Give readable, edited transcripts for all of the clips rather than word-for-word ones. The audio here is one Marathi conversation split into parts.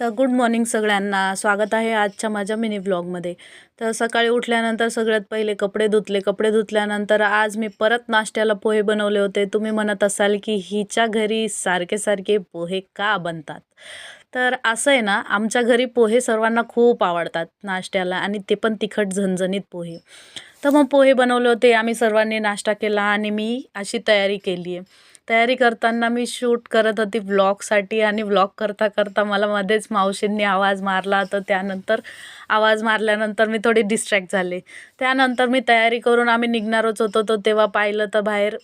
तर गुड मॉर्निंग सगळ्यांना. स्वागत आहे आजच्या माझ्या मिनी व्लॉगमध्ये. तर सकाळी उठल्यानंतर सगळ्यात पहिले कपडे धुतले. कपडे धुतल्यानंतर आज मी परत नाश्त्याला पोहे बनवले होते. तुम्ही म्हणत असाल की हिच्या घरी सारखे सारखे पोहे का बनतात? तर असं आहे ना, आमच्या घरी पोहे सर्वांना खूप आवडतात नाश्त्याला, आणि ते पण तिखट झणझणीत पोहे. तर मग पोहे बनवले होते. आम्ही सर्वांनी नाश्ता केला आणि मी अशी तयारी केली आहे. तयारी करताना मी शूट करत होती व्लॉगसाठी, आणि व्लॉग करता करता मला मध्येच मावशींनी आवाज मारला. तर त्यानंतर आवाज मारल्यानंतर मी थोडी डिस्ट्रॅक्ट झाले. त्यानंतर मी तयारी करून आम्ही निघणारच होतो. तर तेव्हा पाहिलं तर बाहेर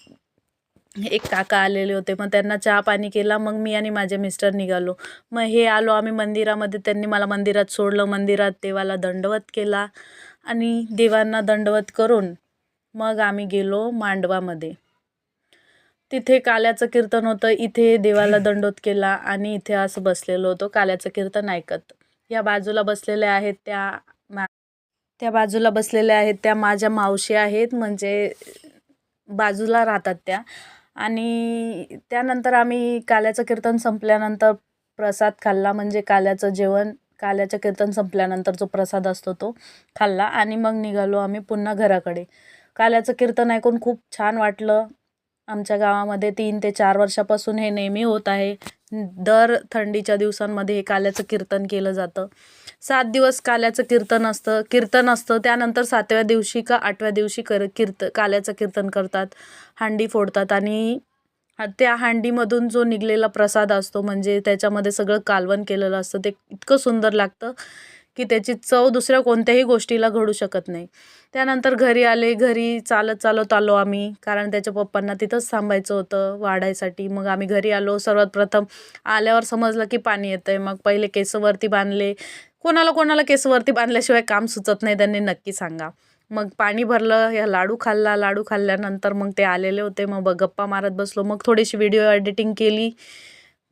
एक काका आलेले होते. मग त्यांना चहा पाणी केला. मग मी आणि माझे मिस्टर निघालो. मग हे आलो आम्ही मंदिरामध्ये. त्यांनी मला मंदिरात सोडलं. मंदिरात देवाला दंडवत केला आणि देवांना दंडवत करून मग आम्ही गेलो मांडवामध्ये. तिथे काल्याचं कीर्तन होतं. इथे देवाला दंडवत केला आणि इथे असं बसलेलो होतो काल्याचं कीर्तन ऐकत. या बाजूला बसलेल्या आहेत त्या बाजूला बसलेल्या आहेत त्या माझ्या मावशी आहेत, म्हणजे बाजूला राहतात त्या. आणि त्यानंतर आम्ही काल्याचं कीर्तन संपल्यानंतर प्रसाद खाल्ला, म्हणजे काल्याचं जेवण. काल्याचं कीर्तन संपल्यानंतर जो प्रसाद असतो तो खाल्ला आणि मग निघालो आम्ही पुन्हा घराकडे. काल्याचं कीर्तन ऐकून खूप छान वाटलं. आमच्या गावामध्ये 3 ते 4 वर्षापासून हे नेहमी होत आहे. दर थंडीच्या दिवसांमध्ये हे काल्याचं कीर्तन केलं जातं. 7 दिवस काल्याचं कीर्तन असतं. त्यानंतर 7व्या दिवशी का 8व्या दिवशी काल्याचं कीर्तन करतात, हांडी फोडतात, आणि त्या हांडीमधून जो निघलेला प्रसाद असतो, म्हणजे त्याच्यामध्ये सगळं कालवण केलेलं असतं, ते इतकं सुंदर लागतं की त्याची चव दुसऱ्या कोणत्याही गोष्टीला घडू शकत नाही. त्यानंतर घरी आले. घरी चालत आलो आम्ही, कारण त्याच्या पप्पांना तिथंच थांबायचं होतं वाढायसाठी. मग आम्ही घरी आलो. सर्वात प्रथम आल्यावर समजलं की पाणी येतंय. मग पहिले केसवरती बांधले. कोणाला केसवरती बांधल्याशिवाय काम सुचत नाही, त्यांनी नक्की सांगा. मग पाणी भरलं, या लाडू खाल्ला. लाडू खाल्ल्यानंतर मग ते आलेले होते. मग गप्पा मारत बसलो. मग थोडीशी व्हिडिओ एडिटिंग केली.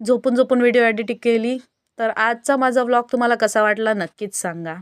झोपून व्हिडिओ एडिटिंग केली. तर आजचा माझा व्लॉग तुम्हाला कसा वाटला नक्कीच सांगा.